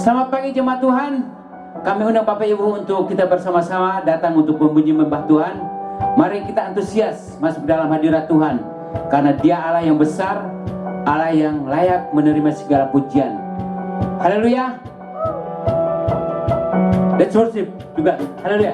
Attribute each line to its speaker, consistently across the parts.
Speaker 1: Selamat pagi jemaat Tuhan. Kami undang Bapak Ibu untuk kita bersama-sama datang untuk memuji menyembah Tuhan. Mari kita antusias masuk dalam hadirat Tuhan, karena Dia Allah yang besar, Allah yang layak menerima segala pujian. Haleluya. Let's worship juga. Haleluya.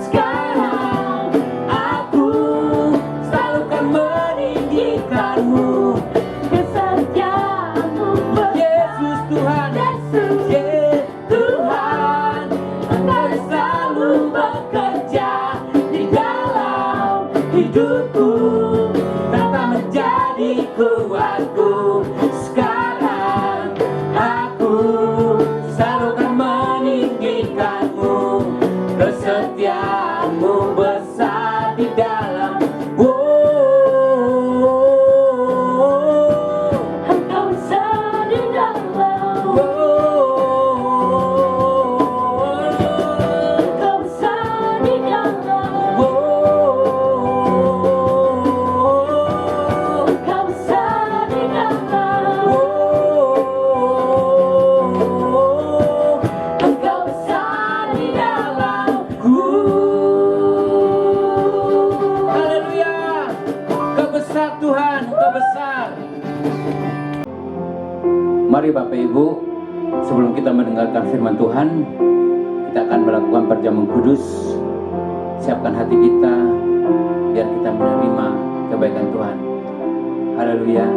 Speaker 2: Sekarang aku selalu kan meninggi
Speaker 1: hidupku, tanpa menjadi kuatku. Sekarang aku selalu akan meninggikanmu, kesetiaanmu besar di dalam.
Speaker 2: Engkau besar di dalam. Engkau besar di dalam. Engkau besar di dalam. Engkau besar di dalamku.
Speaker 1: Haleluya. Engkau besar Tuhan, Engkau besar. Mari Bapak Ibu, sebelum kita mendengarkan firman Tuhan, kita akan melakukan perjamuan kudus. Siapkan hati kita biar kita menerima kebaikan Tuhan. Haleluya.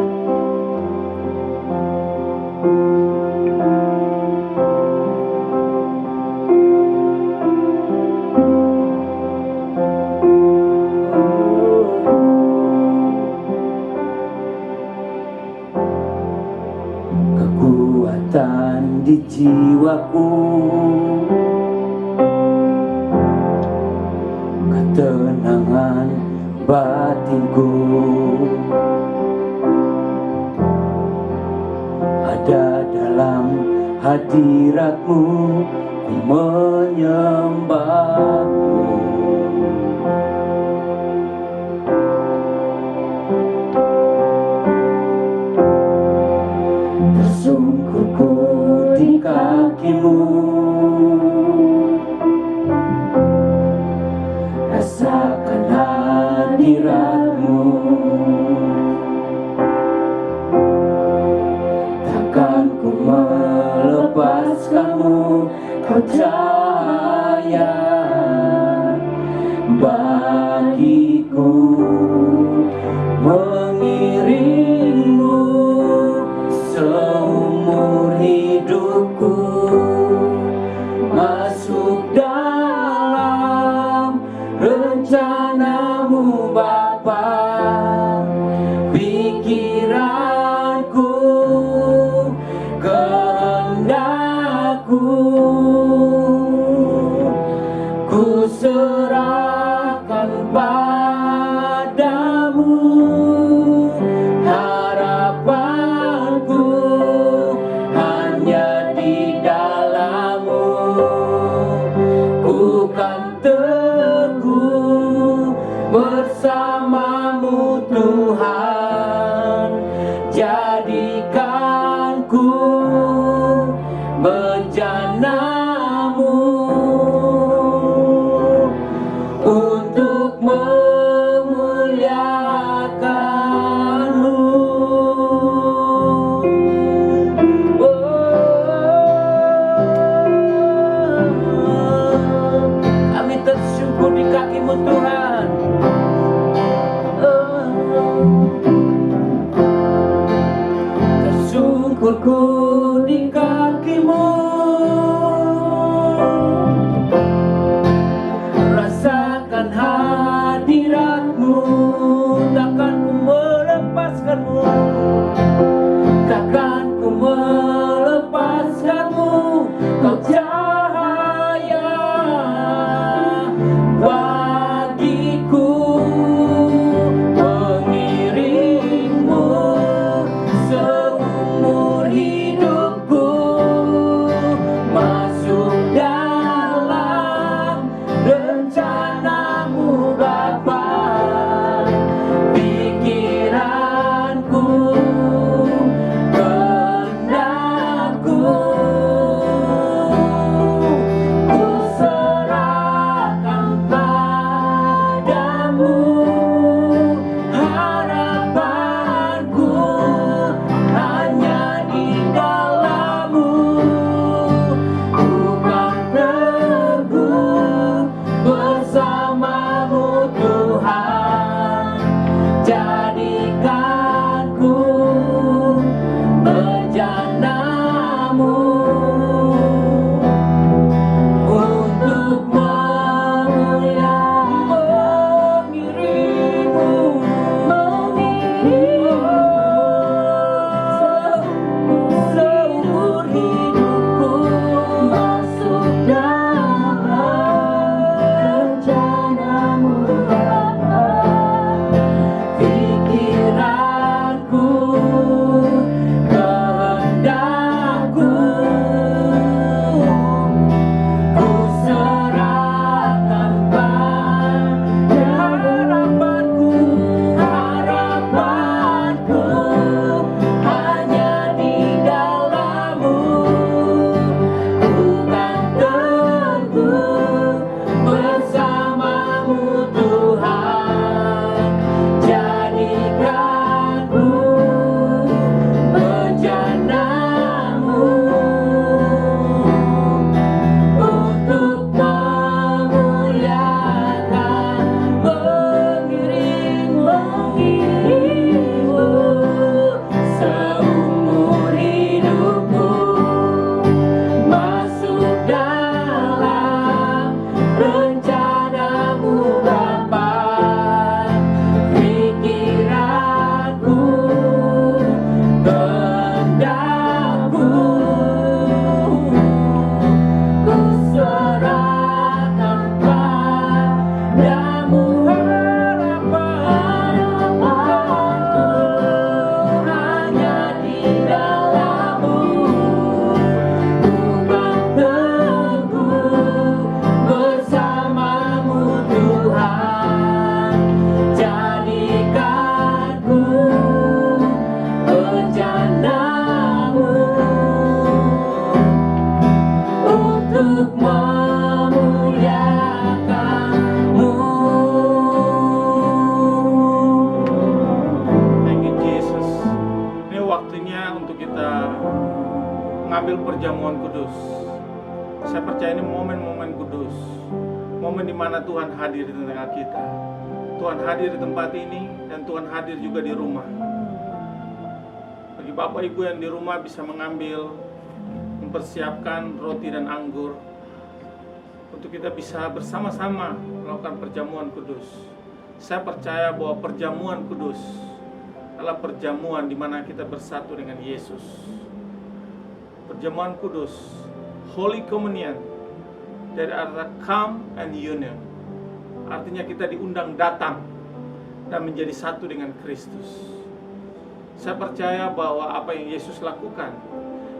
Speaker 1: Kekuatan di jiwaku, ketenangan batinku, ada dalam hadiratmu, ku menyembahmu. Tersungkurku di kakimu, rasakan hadiratmu. Takkan ku melepaskanmu, kau cahaya bagiku, mengiringmu seumur hidupku, masuk dalam rencanamu Bapa. Pikiranku, kehendakku, ku serahkan padamu. Harapanku hanya di dalam-Mu, ku kan teguh bersamamu Tuhan. Jadikanku bejanamu untuk memuliakan-Mu. Kami tersyukur
Speaker 3: perjamuan kudus. Saya percaya ini momen-momen kudus, momen di mana Tuhan hadir di tengah kita. Tuhan hadir di tempat ini dan Tuhan hadir juga di rumah. Bagi Bapak Ibu yang di rumah bisa mengambil, mempersiapkan roti dan anggur untuk kita bisa bersama-sama melakukan perjamuan kudus. Saya percaya bahwa perjamuan kudus adalah perjamuan di mana kita bersatu dengan Yesus. Perjamuan kudus, Holy Communion, dari arti come and union. Artinya kita diundang datang dan menjadi satu dengan Kristus. Saya percaya bahwa apa yang Yesus lakukan,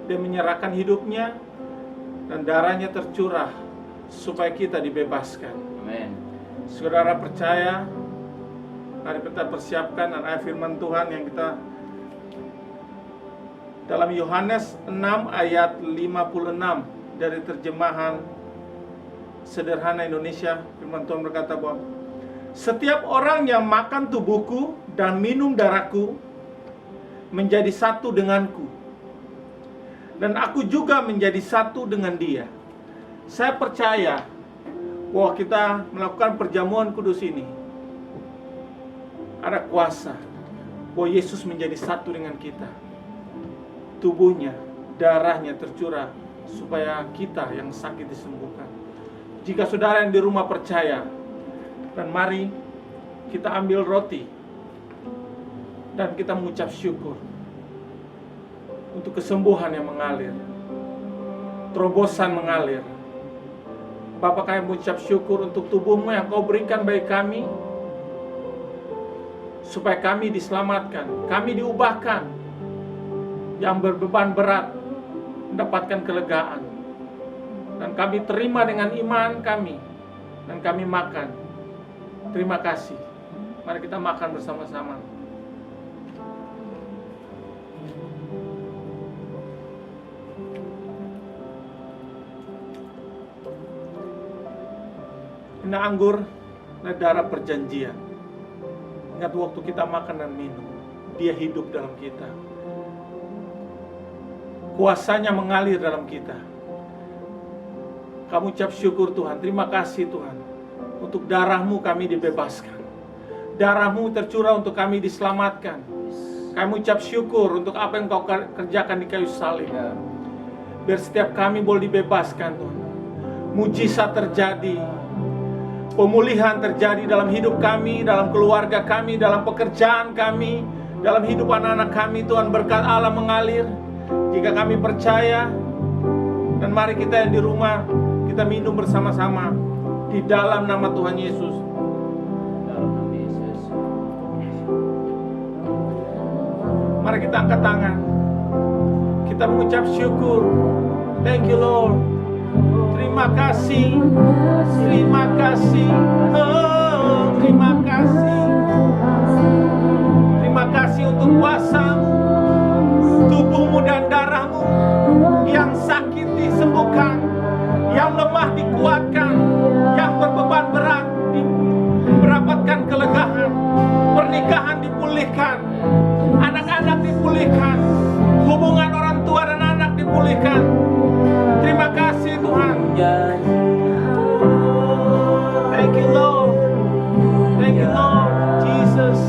Speaker 3: Dia menyerahkan hidupnya dan darahnya tercurah supaya kita dibebaskan.
Speaker 1: Amin.
Speaker 3: Saudara percaya, mari kita persiapkan dan ayat firman Tuhan yang kita dalam Yohanes 6 ayat 56 dari terjemahan sederhana Indonesia. Firman Tuhan berkata bahwa setiap orang yang makan tubuhku dan minum darahku menjadi satu denganku, dan aku juga menjadi satu dengan dia. Saya percaya bahwa kita melakukan perjamuan kudus ini ada kuasa bahwa Yesus menjadi satu dengan kita. Tubuhnya, darahnya tercurah supaya kita yang sakit disembuhkan. Jika saudara yang di rumah percaya, dan mari kita ambil roti dan kita mengucap syukur untuk kesembuhan yang mengalir, terobosan mengalir. Bapa, kami mengucap syukur untuk tubuh-Mu yang Kau berikan bagi kami, supaya kami diselamatkan, kami diubahkan, yang berbeban berat mendapatkan kelegaan, dan kami terima dengan iman kami, dan kami makan. Terima kasih. Mari kita makan bersama-sama. Ini anggur dan darah perjanjian. Ingat waktu kita makan dan minum, Dia hidup dalam kita. Kuasanya mengalir dalam kita. Kamu ucap syukur Tuhan. Terima kasih Tuhan. Untuk darah-Mu kami dibebaskan. Darah-Mu tercurah untuk kami diselamatkan. Kami ucap syukur untuk apa yang Kau kerjakan di kayu salib. Biar setiap kami boleh dibebaskan Tuhan. Mujizat terjadi. Pemulihan terjadi dalam hidup kami, dalam keluarga kami, dalam pekerjaan kami, dalam hidup anak-anak kami. Tuhan, berkat Allah mengalir. Jika kami percaya, dan mari kita yang di rumah, kita minum bersama-sama di dalam nama Tuhan Yesus.
Speaker 1: Dalam nama Yesus.
Speaker 3: Mari kita angkat tangan. Kita mengucap syukur. Thank you Lord. Terima kasih. Terima kasih. Oh, terima kasih. Terima kasih untuk kuasa-Mu, tubuh-Mu dan darah-Mu. Yang sakit disembuhkan, yang lemah dikuatkan, yang berbeban berat mendapatkan kelegaan, pernikahan dipulihkan, anak-anak dipulihkan, hubungan orang tua dan anak dipulihkan. Terima kasih Tuhan. Thank you Lord. Thank you Lord Jesus.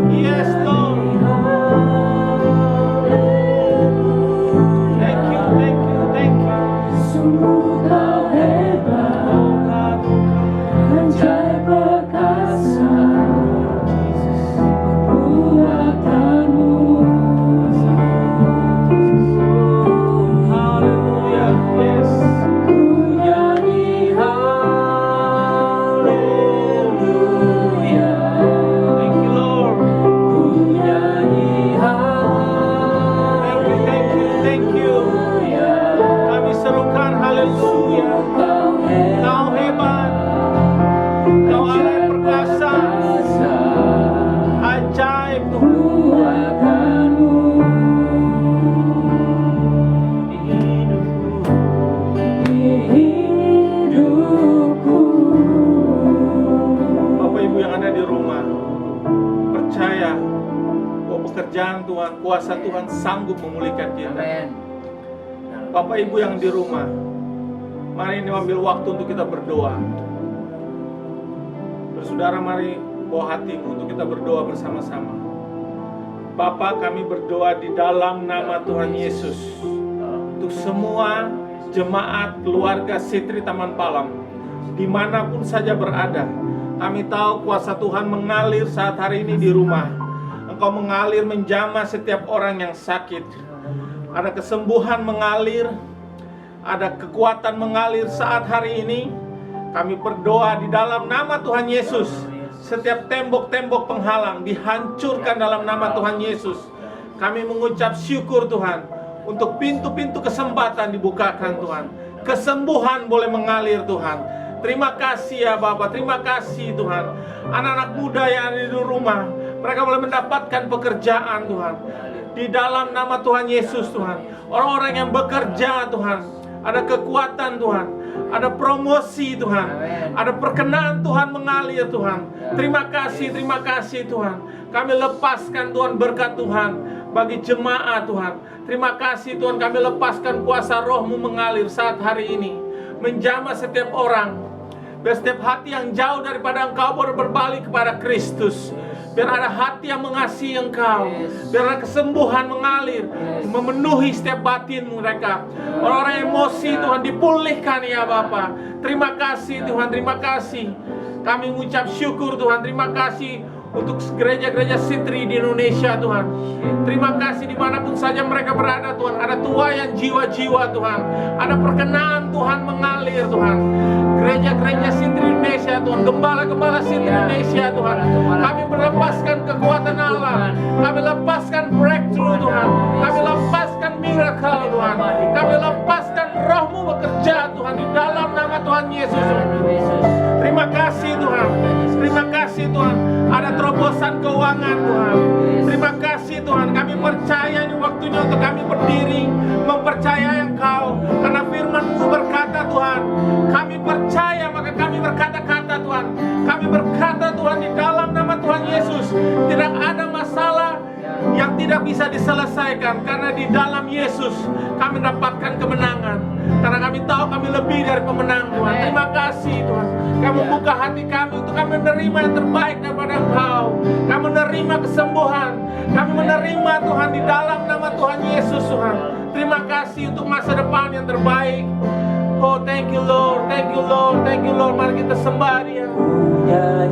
Speaker 3: Yes Lord. Thank you, thank you, thank you.
Speaker 2: Sungguh Kau hebat, ajaib perkasa, kekuatan-Mu.
Speaker 3: Hallelujah, yes.
Speaker 2: Ku nyanyi haleluya.
Speaker 3: Thank you Lord.
Speaker 2: Ku nyanyi
Speaker 3: Thank you, thank you, thank you. Kami serukan haleluya. Kau hebat. Kau Allah yang perkasa. Ajaib Tuhan. Bapak Ibu yang ada di rumah, percaya bahwa pekerjaan Tuhan, kuasa Tuhan sanggup memulihkan kita.
Speaker 1: Amin.
Speaker 3: Bapak Ibu yang di rumah, mari ini ambil waktu untuk kita berdoa. Saudara, mari bawa hatimu untuk kita berdoa bersama-sama. Bapa, kami berdoa di dalam nama Tuhan Yesus untuk semua jemaat keluarga Sitri Taman Palang dimanapun saja berada. Kami tahu kuasa Tuhan mengalir saat hari ini di rumah. Engkau mengalir menjamah setiap orang yang sakit. Ada kesembuhan mengalir, ada kekuatan mengalir saat hari ini. Kami berdoa di dalam nama Tuhan Yesus. Setiap tembok-tembok penghalang dihancurkan dalam nama Tuhan Yesus. Kami mengucap syukur Tuhan untuk pintu-pintu kesempatan dibukakan Tuhan. Kesembuhan boleh mengalir Tuhan. Terima kasih ya Bapak, terima kasih Tuhan. Anak-anak muda yang ada di rumah, mereka boleh mendapatkan pekerjaan Tuhan. Di dalam nama Tuhan Yesus Tuhan. Orang-orang yang bekerja Tuhan, ada kekuatan Tuhan, ada promosi Tuhan, ada perkenan Tuhan mengalir Tuhan. Terima kasih Tuhan. Kami lepaskan Tuhan berkat Tuhan bagi jemaat Tuhan. Terima kasih Tuhan, kami lepaskan kuasa Roh-Mu mengalir saat hari ini, menjamah setiap orang. Biar setiap hati yang jauh daripada Engkau boleh berbalik kepada Kristus. Biar ada hati yang mengasihi Engkau. Biar ada kesembuhan mengalir, memenuhi setiap batin mereka. Orang-orang emosi Tuhan dipulihkan ya Bapa. Terima kasih Tuhan, terima kasih. Kami mengucap syukur Tuhan, terima kasih untuk gereja-gereja Sitri di Indonesia Tuhan. Terima kasih dimanapun saja mereka berada Tuhan. Ada tuaian jiwa-jiwa Tuhan. Ada perkenan Tuhan mengalir Tuhan. Gereja-gereja Sitri Indonesia Tuhan, gembala-gembala Sitri Indonesia Tuhan. Kami melepaskan kekuatan Allah. Kami lepaskan breakthrough Tuhan. Kami lepaskan miracle Tuhan. Kami lepaskan Roh-Mu bekerja Tuhan di dalam nama Tuhan Yesus. Terima kasih Tuhan. Terima kasih Tuhan. Ada terobosan keuangan Tuhan. Terima kasih Tuhan. Kami percaya ini waktunya untuk kami berdiri mempercayai Engkau. Karena firman-Mu berkata Tuhan, kami percaya maka kami berkata-kata Tuhan. Kami berkata Tuhan di dalam nama Tuhan Yesus, tidak ada masalah yang tidak bisa diselesaikan. Karena di dalam Yesus kami mendapatkan kemenangan. Karena kami tahu kami lebih dari pemenang Tuhan. Terima kasih Tuhan. Kami buka hati kami untuk kami menerima yang terbaik daripada Engkau. Kami menerima kesembuhan. Kami menerima Tuhan di dalam nama Tuhan Yesus Tuhan. Terima kasih untuk masa depan yang terbaik. Oh, thank you Lord, thank you Lord, thank you Lord. Mari kita sembah Dia. Yes.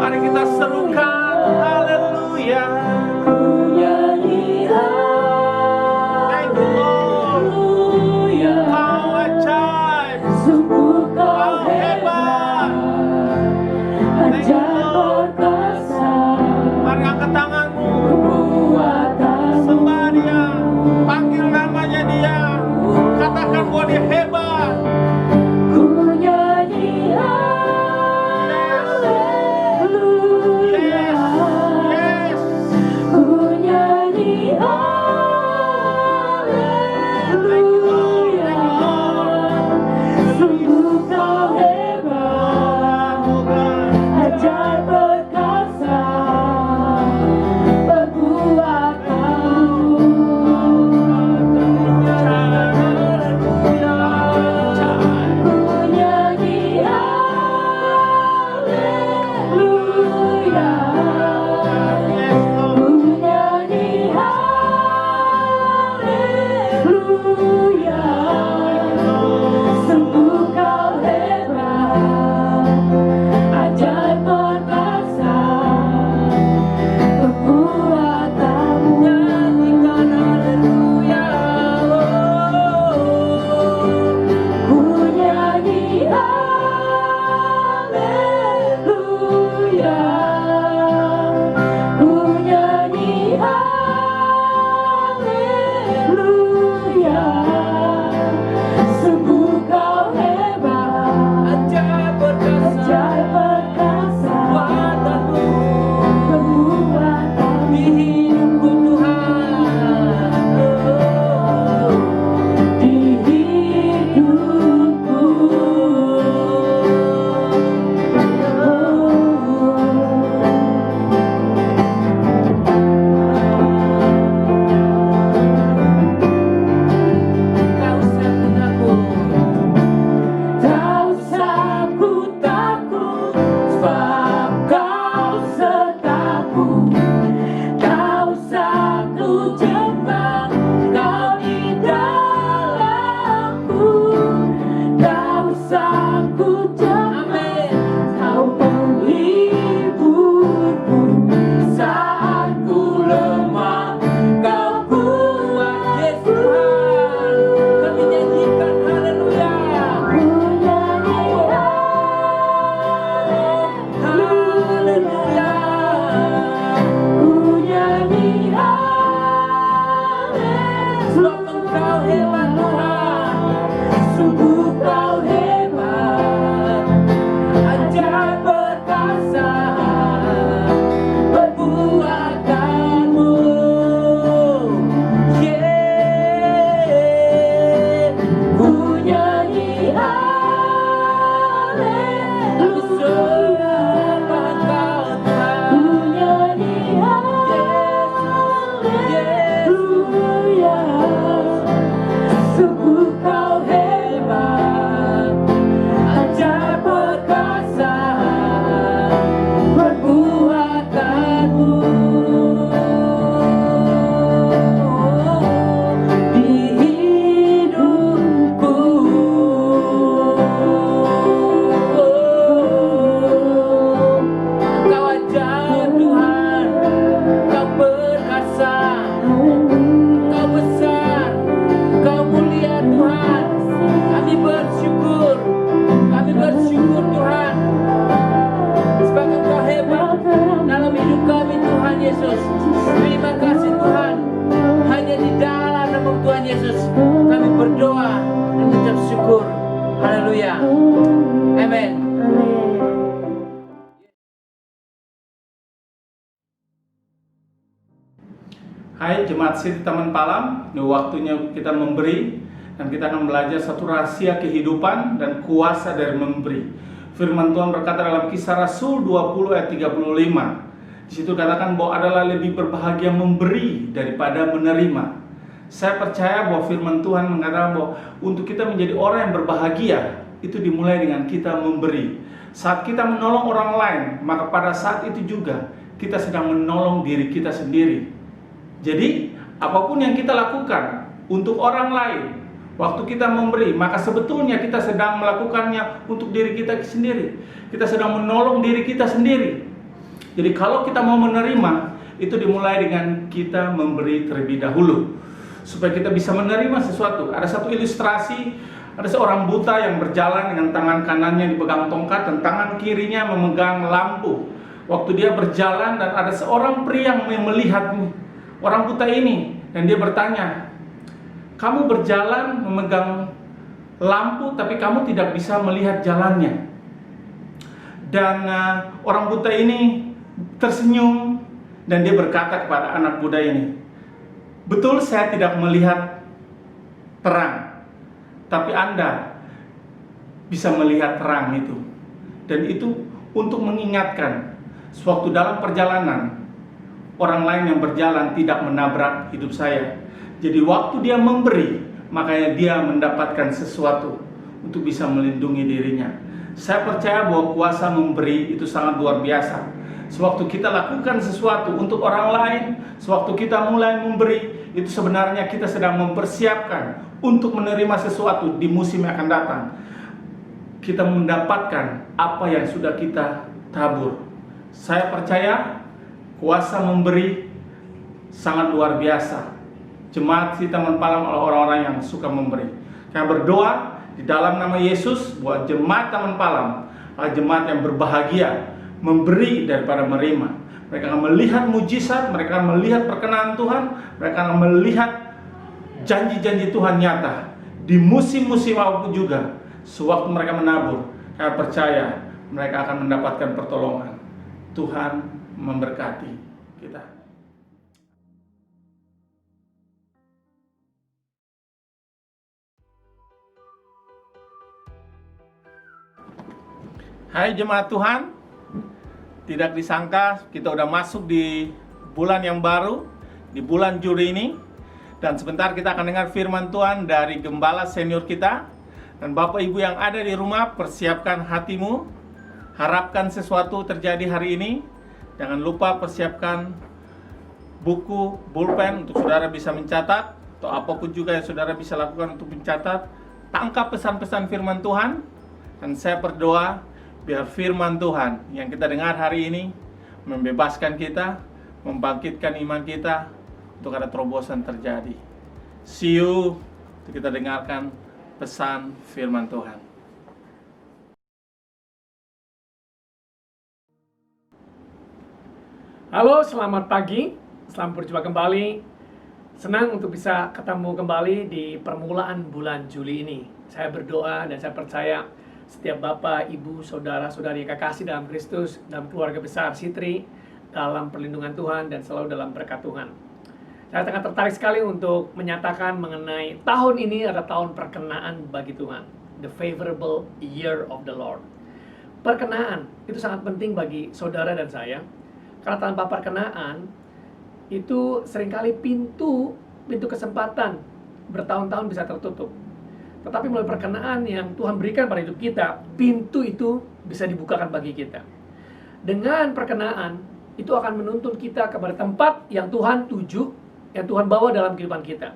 Speaker 3: Mari kita serukan haleluya. Thank you Lord. Kau ajaib, kau hebat. Thank you Lord. Mari angkat tanganmu, sembah Dia, panggil namanya Dia, katakan bahwa Dia hebat.
Speaker 2: Ku nyanyi
Speaker 1: syukur. Haleluya. Amin.
Speaker 3: Hai Jemaat City Taman Palam, ini waktunya kita memberi dan kita akan belajar satu rahasia kehidupan dan kuasa dari memberi. Firman Tuhan berkata dalam Kisah Rasul 20 ayat 35. Di situ katakan bahwa adalah lebih berbahagia memberi daripada menerima. Saya percaya bahwa firman Tuhan mengatakan bahwa untuk kita menjadi orang yang berbahagia itu dimulai dengan kita memberi. Saat kita menolong orang lain, maka pada saat itu juga kita sedang menolong diri kita sendiri. Jadi, apapun yang kita lakukan untuk orang lain, waktu kita memberi, maka sebetulnya kita sedang melakukannya untuk diri kita sendiri. Kita sedang menolong diri kita sendiri. Jadi, kalau kita mau menerima, itu dimulai dengan kita memberi terlebih dahulu. Supaya kita bisa menerima sesuatu. Ada satu ilustrasi, ada seorang buta yang berjalan dengan tangan kanannya dipegang tongkat dan tangan kirinya memegang lampu. Waktu dia berjalan dan ada seorang pria yang melihat orang buta ini, dan dia bertanya, kamu berjalan memegang lampu tapi kamu tidak bisa melihat jalannya. Dan orang buta ini tersenyum dan dia berkata kepada anak muda ini, betul saya tidak melihat terang, tapi Anda bisa melihat terang itu. Dan itu untuk mengingatkan sewaktu dalam perjalanan orang lain yang berjalan tidak menabrak hidup saya. Jadi waktu dia memberi, makanya dia mendapatkan sesuatu untuk bisa melindungi dirinya. Saya percaya bahwa kuasa memberi itu sangat luar biasa. Sewaktu kita lakukan sesuatu untuk orang lain, sewaktu kita mulai memberi, itu sebenarnya kita sedang mempersiapkan untuk menerima sesuatu di musim yang akan datang. Kita mendapatkan apa yang sudah kita tabur. Saya percaya kuasa memberi sangat luar biasa. Jemaat City Taman Palam adalah orang-orang yang suka memberi. Kami berdoa di dalam nama Yesus bahwa jemaat Taman Palam adalah jemaat yang berbahagia, memberi daripada menerima. Mereka akan melihat mujizat, mereka akan melihat perkenan Tuhan, mereka akan melihat janji-janji Tuhan nyata di musim-musim apapun juga. Sewaktu mereka menabur, saya percaya mereka akan mendapatkan pertolongan. Tuhan memberkati kita. Hai jemaat Tuhan, tidak disangka kita udah masuk di bulan yang baru, di bulan Juli ini. Dan sebentar kita akan dengar firman Tuhan dari gembala senior kita. Dan Bapak Ibu yang ada di rumah, persiapkan hatimu, harapkan sesuatu terjadi hari ini. Jangan lupa persiapkan buku, pulpen untuk saudara bisa mencatat, atau apapun juga yang saudara bisa lakukan untuk mencatat. Tangkap pesan-pesan firman Tuhan, dan saya berdoa biar firman Tuhan yang kita dengar hari ini membebaskan kita, membangkitkan iman kita, untuk ada terobosan terjadi. See you, kita dengarkan pesan firman Tuhan.
Speaker 4: Halo, selamat pagi. Selamat berjumpa kembali. Senang untuk bisa ketemu kembali di permulaan bulan Juli ini. Saya berdoa dan saya percaya setiap Bapak, Ibu, Saudara-saudari kekasih dalam Kristus, dalam keluarga besar Sitri, dalam perlindungan Tuhan dan selalu dalam berkat Tuhan. Saya sangat tertarik sekali untuk menyatakan mengenai tahun ini adalah tahun perkenaan bagi Tuhan. The favorable year of the Lord. Perkenaan itu sangat penting bagi saudara dan saya. Karena tanpa perkenaan, itu seringkali pintu kesempatan bertahun-tahun bisa tertutup. Tetapi melalui perkenaan yang Tuhan berikan pada hidup kita, pintu itu bisa dibukakan bagi kita. Dengan perkenaan, itu akan menuntun kita kepada tempat yang Tuhan tuju, yang Tuhan bawa dalam kehidupan kita.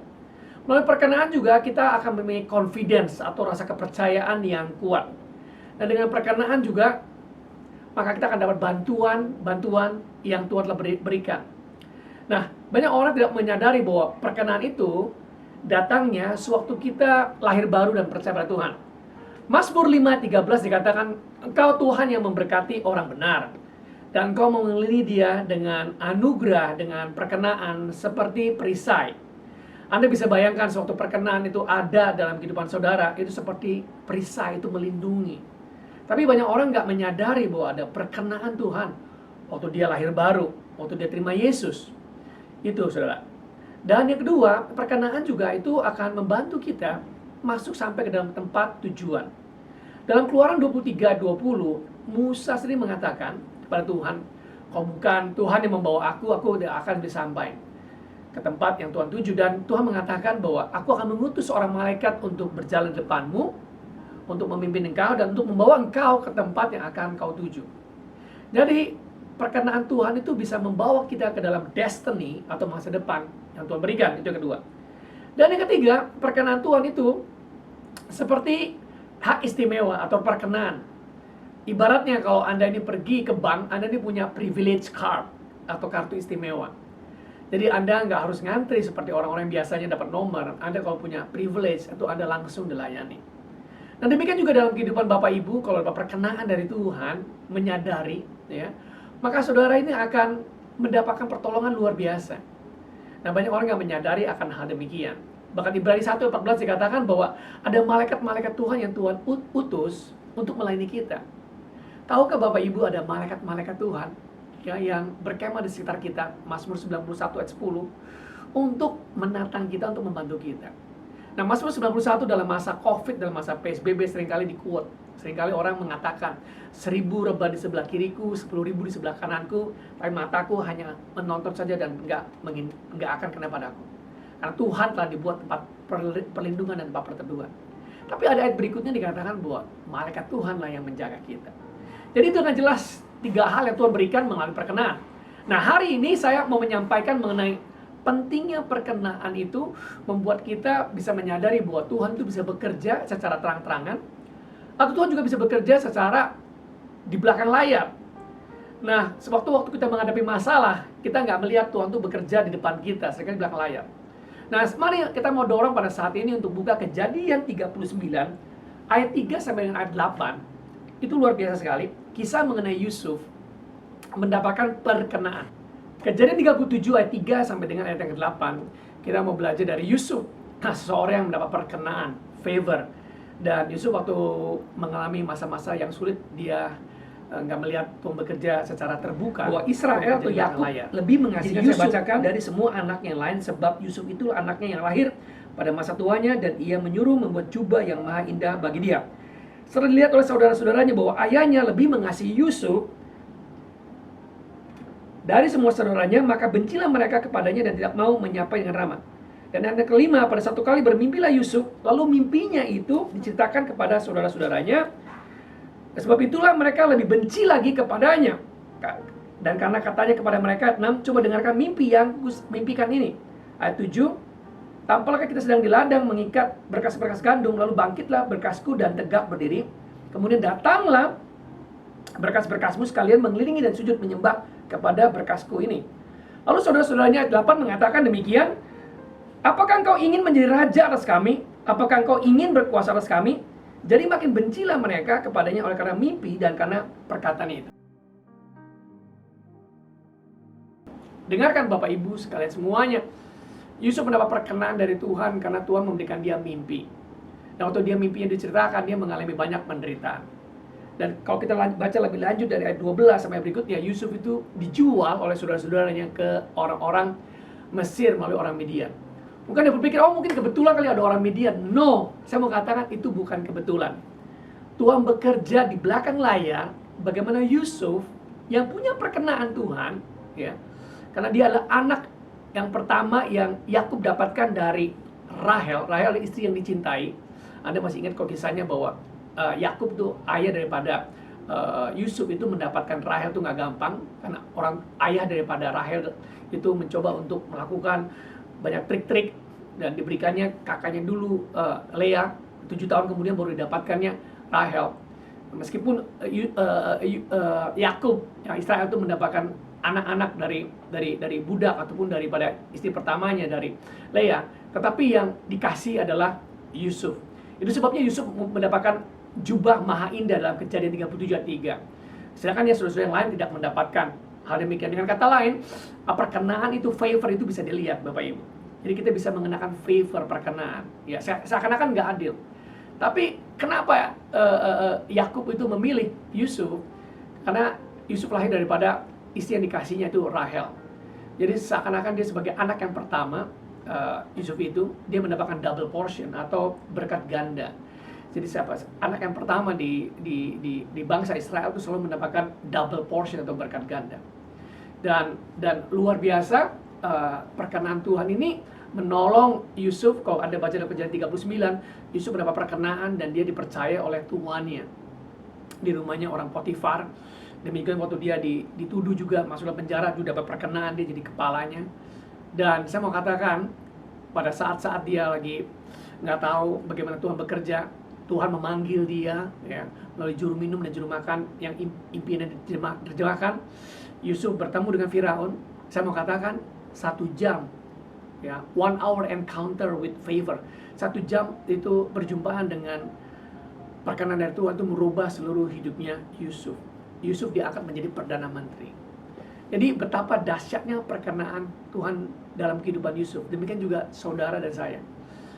Speaker 4: Melalui perkenaan juga kita akan memiliki confidence atau rasa kepercayaan yang kuat. Dan dengan perkenaan juga, maka kita akan dapat bantuan yang Tuhan telah berikan. Nah, banyak orang tidak menyadari bahwa perkenaan itu datangnya sewaktu kita lahir baru dan percaya pada Tuhan. Mazmur 5:13 dikatakan, Engkau Tuhan yang memberkati orang benar, dan Engkau mengelilingi dia dengan anugerah, dengan perkenaan seperti perisai. Anda bisa bayangkan suatu perkenan itu ada dalam kehidupan saudara, itu seperti perisai itu melindungi. Tapi banyak orang nggak menyadari bahwa ada perkenaan Tuhan waktu dia lahir baru, waktu dia terima Yesus. Itu saudara. Dan yang kedua, perkenaan juga itu akan membantu kita masuk sampai ke dalam tempat tujuan. Dalam Keluaran 23:20, Musa sendiri mengatakan kepada Tuhan, "Kau bukan Tuhan yang membawa aku tidak akan sampai ke tempat yang Tuhan tuju." Dan Tuhan mengatakan bahwa aku akan mengutus seorang malaikat untuk berjalan di depanmu, untuk memimpin engkau dan untuk membawa engkau ke tempat yang akan kau tuju. Jadi perkenaan Tuhan itu bisa membawa kita ke dalam destiny atau masa depan yang Tuhan berikan. Itu yang kedua. Dan yang ketiga, perkenaan Tuhan itu seperti hak istimewa atau perkenaan. Ibaratnya kalau Anda ini pergi ke bank, Anda ini punya privilege card atau kartu istimewa. Jadi Anda nggak harus ngantri seperti orang-orang yang biasanya dapat nomor. Anda kalau punya privilege, itu Anda langsung dilayani. Nah demikian juga dalam kehidupan Bapak Ibu, kalau ada perkenaan dari Tuhan, menyadari, ya, maka saudara ini akan mendapatkan pertolongan luar biasa. Nah banyak orang yang menyadari akan hal demikian. Bahkan Ibrani 1:14 dikatakan bahwa ada malaikat-malaikat Tuhan yang Tuhan utus untuk melayani kita. Tahukah Bapak Ibu ada malaikat-malaikat Tuhan ya, yang berkemah di sekitar kita, Mazmur 91 ayat 10, untuk menatang kita, untuk membantu kita. Nah Mazmur 91 dalam masa COVID, dalam masa PSBB seringkali di-quote. Seringkali orang mengatakan, 1000 rebah di sebelah kiriku, 10.000 di sebelah kananku, tapi mataku hanya menonton saja dan enggak akan kena padaku. Karena Tuhan telah dibuat tempat perlindungan dan tempat perteduhan. Tapi ada ayat berikutnya dikatakan bahwa malaikat Tuhanlah yang menjaga kita. Jadi itu dengan jelas 3 hal yang Tuhan berikan melalui perkenaan. Nah hari ini saya mau menyampaikan mengenai pentingnya perkenaan itu membuat kita bisa menyadari bahwa Tuhan itu bisa bekerja secara terang-terangan, atau Tuhan juga bisa bekerja secara di belakang layar. Nah, sewaktu-waktu kita menghadapi masalah, kita nggak melihat Tuhan itu bekerja di depan kita, seringkali di belakang layar. Nah, mari kita mau dorong pada saat ini untuk buka Kejadian 39, ayat 3 sampai dengan ayat 8. Itu luar biasa sekali, kisah mengenai Yusuf mendapatkan perkenaan. Kejadian 37 ayat 3 sampai dengan ayat yang ke-8, kita mau belajar dari Yusuf. Nah, seseorang yang mendapat perkenaan, favor. Dan Yusuf waktu mengalami masa-masa yang sulit, dia nggak melihat Tuhan bekerja secara terbuka. Bahwa Israel atau Yakub lebih mengasihi Yusuf dari semua anak yang lain, sebab Yusuf itu anaknya yang lahir pada masa tuanya, dan ia menyuruh membuat jubah yang maha indah bagi dia. Setelah dilihat oleh saudara-saudaranya bahwa ayahnya lebih mengasihi Yusuf dari semua saudaranya, maka bencilah mereka kepadanya dan tidak mau menyapa dengan ramah. Dan yang kelima, pada satu kali bermimpilah Yusuf, lalu mimpinya itu diceritakan kepada saudara-saudaranya. Sebab itulah mereka lebih benci lagi kepadanya. Dan karena katanya kepada mereka, 6, coba dengarkan mimpi yang mimpikan ini. Ayat 7, tampaklah kita sedang di ladang mengikat berkas-berkas gandum, lalu bangkitlah berkasku dan tegak berdiri. Kemudian datanglah berkas-berkasmu sekalian mengelilingi dan sujud menyembah kepada berkasku ini. Lalu saudara-saudaranya ayat 8 mengatakan demikian, apakah engkau ingin menjadi raja atas kami? Apakah engkau ingin berkuasa atas kami? Jadi makin bencilah mereka kepadanya oleh karena mimpi dan karena perkataan itu. Dengarkan Bapak Ibu sekalian semuanya. Yusuf mendapat perkenan dari Tuhan karena Tuhan memberikan dia mimpi. Dan waktu dia mimpinya diceritakan, dia mengalami banyak penderitaan. Dan kalau kita baca lebih lanjut dari ayat 12 sampai berikutnya, Yusuf itu dijual oleh saudara-saudaranya ke orang-orang Mesir melalui orang Midian. Bukan dia berpikir, oh mungkin kebetulan kali ada orang Midian. No, saya mau katakan itu bukan kebetulan. Tuhan bekerja di belakang layar, bagaimana Yusuf yang punya perkenaan Tuhan, ya, karena dia adalah anak yang pertama yang Yakub dapatkan dari Rahel. Rahel istri yang dicintai. Anda masih ingat kok kisahnya bahwa Yakub tuh ayah daripada Yusuf itu mendapatkan Rahel itu nggak gampang, karena orang ayah daripada Rahel itu mencoba untuk melakukan banyak trik-trik dan diberikannya kakaknya dulu Lea, 7 tahun kemudian baru didapatkannya Rahel. Meskipun Yakub yang Israel itu mendapatkan anak-anak dari budak ataupun daripada istri pertamanya dari Lea, tetapi yang dikasih adalah Yusuf. Itu sebabnya Yusuf mendapatkan jubah maha indah dalam Kejadian 37 ayat 3. Sedangkan ya saudara-saudara yang lain tidak mendapatkan hal demikian. Dengan kata lain, perkenaan itu, favor itu bisa dilihat Bapak Ibu. Jadi kita bisa mengenakan favor, perkenaan. Ya, seakan-akan nggak adil. Tapi kenapa Yakub itu memilih Yusuf? Karena Yusuf lahir daripada istri yang dikasihnya itu Rahel. Jadi seakan-akan dia sebagai anak yang pertama, Yusuf itu dia mendapatkan double portion atau berkat ganda. Jadi anak yang pertama di bangsa Israel itu selalu mendapatkan double portion atau berkat ganda. Dan luar biasa, perkenaan Tuhan ini menolong Yusuf. Kalau Anda baca dalam Kejadian 39, Yusuf mendapat perkenaan dan dia dipercaya oleh tuannya di rumahnya orang Potifar. Demikian waktu dia dituduh juga masuk dalam penjara, juga dapat perkenaan, dia jadi kepalanya. Dan saya mau katakan, pada saat-saat dia lagi nggak tahu bagaimana Tuhan bekerja, Tuhan memanggil dia ya, melalui juru minum dan juru makan yang impiannya diterjemahkan. Yusuf bertemu dengan Firaun. Saya mau katakan 1 jam ya, 1 hour encounter with favor. 1 jam itu perjumpaan dengan perkenan dari Tuhan itu merubah seluruh hidupnya Yusuf. Yusuf diangkat menjadi Perdana Menteri. Jadi betapa dahsyatnya perkenaan Tuhan dalam kehidupan Yusuf. Demikian juga saudara dan saya.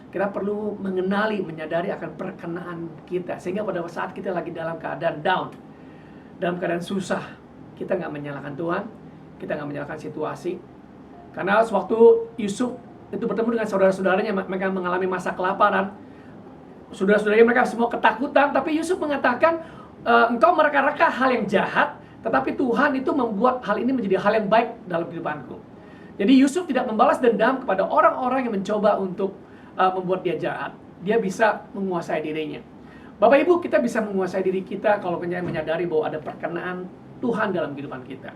Speaker 4: Kita perlu mengenali, menyadari akan perkenaan kita. Sehingga pada saat kita lagi dalam keadaan down, dalam keadaan susah, kita nggak menyalahkan Tuhan, kita nggak menyalahkan situasi. Karena sewaktu Yusuf itu bertemu dengan saudara-saudaranya, mereka mengalami masa kelaparan. Saudara-saudaranya mereka semua ketakutan, tapi Yusuf mengatakan, engkau mereka-reka hal yang jahat, tetapi Tuhan itu membuat hal ini menjadi hal yang baik dalam kehidupanku. Jadi Yusuf tidak membalas dendam kepada orang-orang yang mencoba untuk membuat dia jahat. Dia bisa menguasai dirinya. Bapak Ibu, kita bisa menguasai diri kita kalau kita menyadari bahwa ada perkenaan Tuhan dalam kehidupan kita.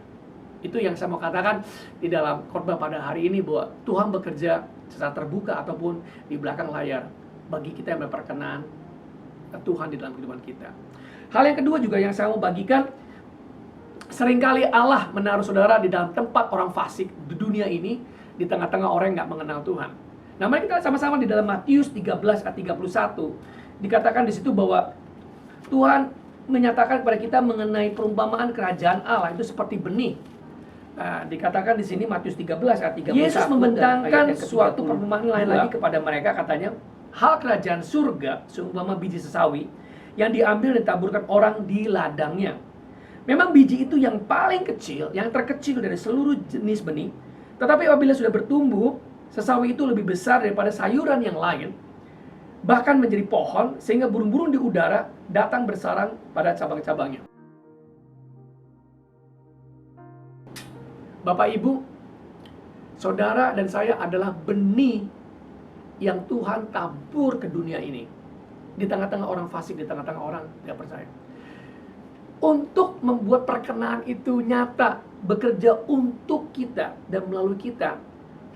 Speaker 4: Itu yang saya mau katakan di dalam khotbah pada hari ini, bahwa Tuhan bekerja secara terbuka ataupun di belakang layar bagi kita yang berperkenaan Tuhan di dalam kehidupan kita. Hal yang kedua juga yang saya mau bagikan, seringkali Allah menaruh saudara di dalam tempat orang fasik di dunia ini, di tengah-tengah orang yang nggak mengenal Tuhan. Nah, mari kita sama-sama di dalam Matius 13 ayat 31 dikatakan di situ bahwa Tuhan menyatakan kepada kita mengenai perumpamaan kerajaan Allah itu seperti benih. Nah, dikatakan di sini Matius 13 ayat 31. Yesus membentangkan suatu perumpamaan lain lagi kepada mereka, katanya, hal kerajaan surga seumpama biji sesawi yang diambil dan ditaburkan orang di ladangnya. Memang biji itu yang paling kecil, yang terkecil dari seluruh jenis benih. Tetapi apabila sudah bertumbuh, sesawi itu lebih besar daripada sayuran yang lain, bahkan menjadi pohon, sehingga burung-burung di udara datang bersarang pada cabang-cabangnya. Bapak Ibu, saudara dan saya adalah benih yang Tuhan tabur ke dunia ini. Di tengah-tengah orang fasik, di tengah-tengah orang tidak percaya. Untuk membuat perkenaan itu nyata, bekerja untuk kita dan melalui kita,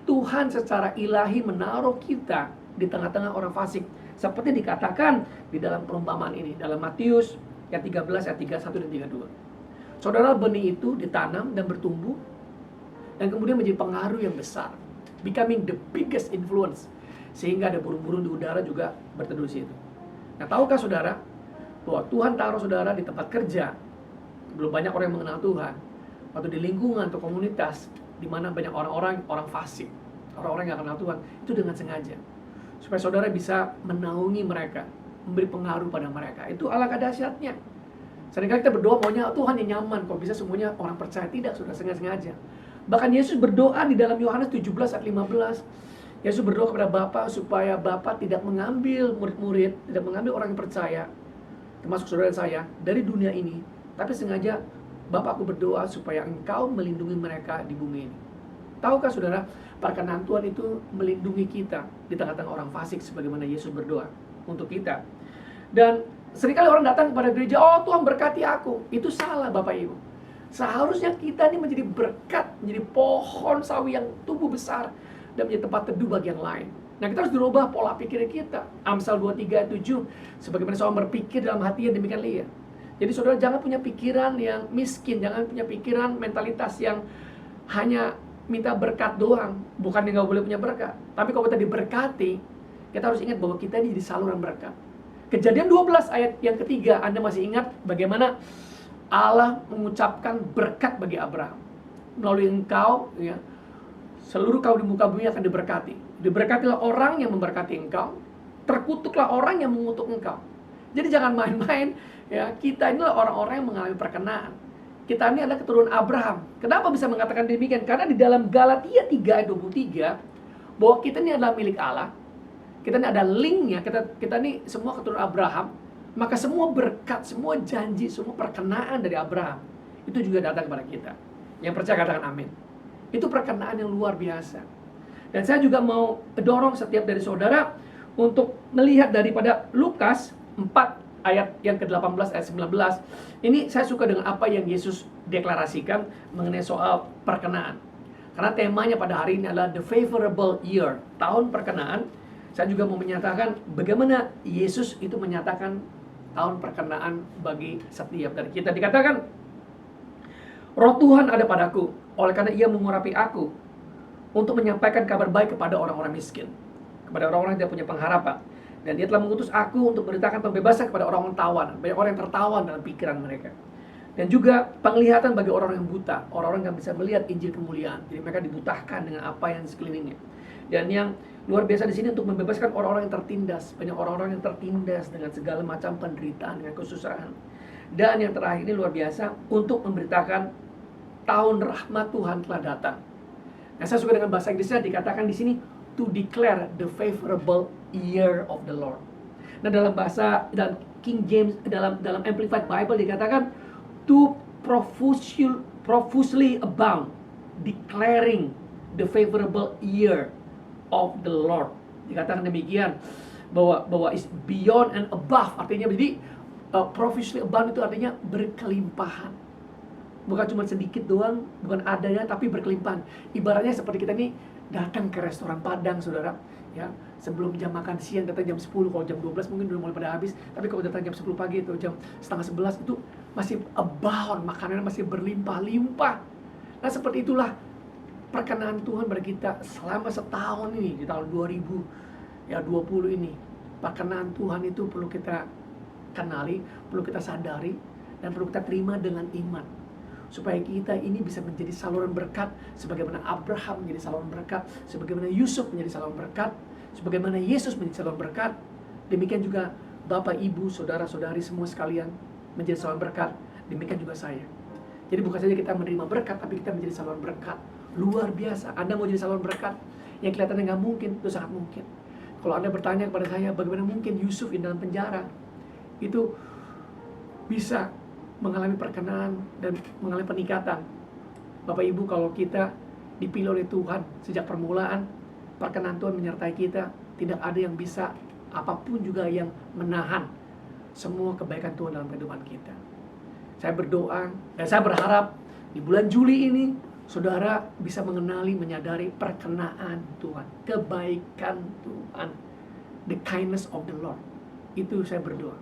Speaker 4: Tuhan secara ilahi menaruh kita di tengah-tengah orang fasik. Seperti dikatakan di dalam perumpamaan ini, dalam Matius ayat 13, ayat 31 dan 32. Saudara, benih itu ditanam dan bertumbuh, dan kemudian menjadi pengaruh yang besar. Becoming the biggest influence. Sehingga ada burung-burung di udara juga berteduh di situ. Nah, tahukah saudara, bahwa Tuhan taruh saudara di tempat kerja, belum banyak orang yang mengenal Tuhan, atau di lingkungan atau komunitas, di mana banyak orang-orang fasik, orang-orang yang kenal Tuhan, itu dengan sengaja supaya saudara bisa menaungi mereka, memberi pengaruh pada mereka. Itu alangkah dahsyatnya. Seringkali kita berdoa maunya Tuhan yang nyaman, kalau bisa semuanya orang percaya. Tidak, sudah sengaja. Bahkan Yesus berdoa di dalam Yohanes 17 ayat 15. Yesus berdoa kepada Bapa supaya Bapa tidak mengambil murid-murid, tidak mengambil orang yang percaya, termasuk saudara saya, dari dunia ini, tapi sengaja Bapa, aku berdoa supaya Engkau melindungi mereka di bumi ini. Tahukah saudara, perkenan Tuhan itu melindungi kita di tengah-tengah orang fasik, sebagaimana Yesus berdoa untuk kita. Dan seringkali orang datang kepada gereja, oh Tuhan berkati aku. Itu salah Bapak Ibu. Seharusnya kita ini menjadi berkat, menjadi pohon sawi yang tumbuh besar dan menjadi tempat teduh bagi yang lain. Nah, kita harus dirubah pola pikir kita. Amsal 23 ayat 7, sebagaimana seorang berpikir dalam hatinya demikian ia. Jadi saudara, jangan punya pikiran yang miskin, jangan punya pikiran mentalitas yang hanya minta berkat doang. Bukan yang nggak boleh punya berkat, tapi kalau kita diberkati, kita harus ingat bahwa kita ini jadi saluran berkat. Kejadian 12 ayat yang ketiga, Anda masih ingat bagaimana Allah mengucapkan berkat bagi Abraham. Melalui engkau, ya, seluruh kaum di muka bumi akan diberkati. Diberkatilah orang yang memberkati engkau, terkutuklah orang yang mengutuk engkau. Jadi jangan main-main, ya. Kita inilah orang-orang yang mengalami perkenaan. Kita ini adalah keturunan Abraham. Kenapa bisa mengatakan demikian? Karena di dalam Galatia 3 ayat 23 bahwa kita ini adalah milik Allah. Kita ini ada linknya. Kita ini semua keturunan Abraham. Maka semua berkat, semua janji, semua perkenaan dari Abraham itu juga datang kepada kita. Yang percaya katakan amin. Itu perkenaan yang luar biasa. Dan saya juga mau dorong setiap dari saudara untuk melihat daripada Lukas 4 ayat yang ke-18 ayat 19. Ini saya suka dengan apa yang Yesus deklarasikan mengenai soal perkenaan. Karena temanya pada hari ini adalah the favorable year, tahun perkenaan. Saya juga mau menyatakan bagaimana Yesus itu menyatakan tahun perkenaan bagi setiap dari kita. Dikatakan, Roh Tuhan ada padaku, oleh karena Ia mengurapi aku untuk menyampaikan kabar baik kepada orang-orang miskin, kepada orang-orang yang tidak punya pengharapan. Dan Dia telah mengutus aku untuk memberitakan pembebasan kepada orang-orang tawanan, banyak orang yang tertawan dalam pikiran mereka. Dan juga penglihatan bagi orang yang buta, orang-orang yang bisa melihat Injil kemuliaan. Jadi mereka dibutahkan dengan apa yang di sekelilingnya. Dan yang luar biasa di sini untuk membebaskan orang-orang yang tertindas, banyak orang-orang yang tertindas dengan segala macam penderitaan, dengan kesusahan. Dan yang terakhir ini luar biasa untuk memberitakan tahun rahmat Tuhan telah datang. Nah, saya suka dengan bahasa Inggrisnya, dikatakan di sini to declare the favorable year of the Lord. Nah, dalam bahasa dan King James dalam Amplified Bible dikatakan to profusely abound, declaring the favorable year of the Lord. Dikatakan demikian bahwa is beyond and above, artinya jadi profusely abound itu artinya berkelimpahan. Bukan cuma sedikit doang, bukan adanya, tapi berkelimpahan. Ibaratnya seperti kita ini datang ke restoran Padang, saudara. Ya, sebelum jam makan siang datang jam 10, kalau jam 12 mungkin udah mulai pada habis. Tapi kalau datang jam 10 pagi itu jam setengah 11 itu masih abound, makanannya masih berlimpah-limpah. Nah, seperti itulah perkenaan Tuhan bagi kita selama setahun ini, di tahun 2020 ini. Perkenaan Tuhan itu perlu kita kenali, perlu kita sadari, dan perlu kita terima dengan iman. Supaya kita ini bisa menjadi saluran berkat, sebagaimana Abraham menjadi saluran berkat, sebagaimana Yusuf menjadi saluran berkat, sebagaimana Yesus menjadi saluran berkat. Demikian juga Bapak, Ibu, Saudara-saudari semua sekalian menjadi saluran berkat. Demikian juga saya. Jadi bukan saja kita menerima berkat, tapi kita menjadi saluran berkat. Luar biasa. Anda mau jadi saluran berkat yang kelihatannya nggak mungkin, itu sangat mungkin. Kalau Anda bertanya kepada saya, bagaimana mungkin Yusuf di dalam penjara itu bisa mengalami perkenaan dan mengalami peningkatan. Bapak Ibu, kalau kita dipilih oleh Tuhan sejak permulaan, perkenaan Tuhan menyertai kita, tidak ada yang bisa, apapun juga yang menahan semua kebaikan Tuhan dalam kehidupan kita. Saya berdoa dan saya berharap di bulan Juli ini saudara bisa mengenali, menyadari perkenaan Tuhan, kebaikan Tuhan, the kindness of the Lord. Itu saya berdoa.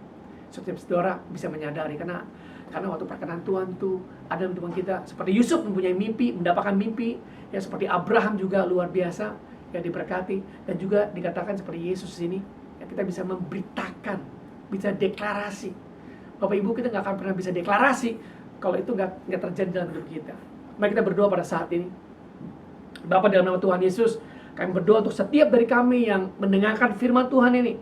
Speaker 4: Setiap saudara bisa menyadari, karena waktu perkenaan Tuhan itu ada dalam kehidupan kita. Seperti Yusuf mempunyai mimpi, mendapatkan mimpi, ya seperti Abraham juga luar biasa, ya diberkati. Dan juga dikatakan seperti Yesus ini, ya kita bisa memberitakan, bisa deklarasi. Bapak Ibu, kita nggak akan pernah bisa deklarasi kalau itu nggak terjadi dalam hidup kita. Mari kita berdoa pada saat ini. Bapa, dalam nama Tuhan Yesus, kami berdoa untuk setiap dari kami yang mendengarkan firman Tuhan ini.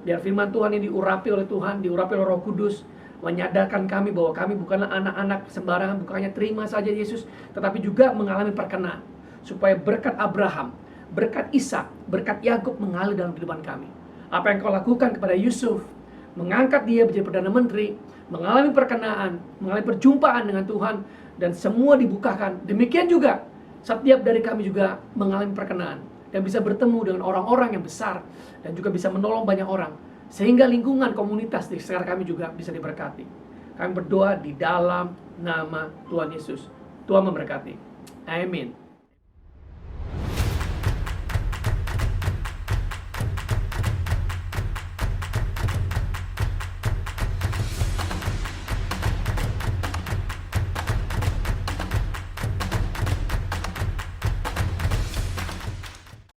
Speaker 4: Biar firman Tuhan ini diurapi oleh Tuhan, diurapi oleh Roh Kudus, menyadarkan kami bahwa kami bukanlah anak-anak sembarangan, bukannya terima saja Yesus, tetapi juga mengalami perkenaan. Supaya berkat Abraham, berkat Ishak, berkat Yakub mengalir dalam kehidupan kami. Apa yang kau lakukan kepada Yusuf, mengangkat dia menjadi Perdana Menteri, mengalami perkenaan, mengalami perjumpaan dengan Tuhan, dan semua dibukakan. Demikian juga, setiap dari kami juga mengalami perkenaan, dan bisa bertemu dengan orang-orang yang besar, dan juga bisa menolong banyak orang, sehingga lingkungan komunitas di sekitar kami juga bisa diberkati. Kami berdoa di dalam nama Tuhan Yesus. Tuhan memberkati. Amin.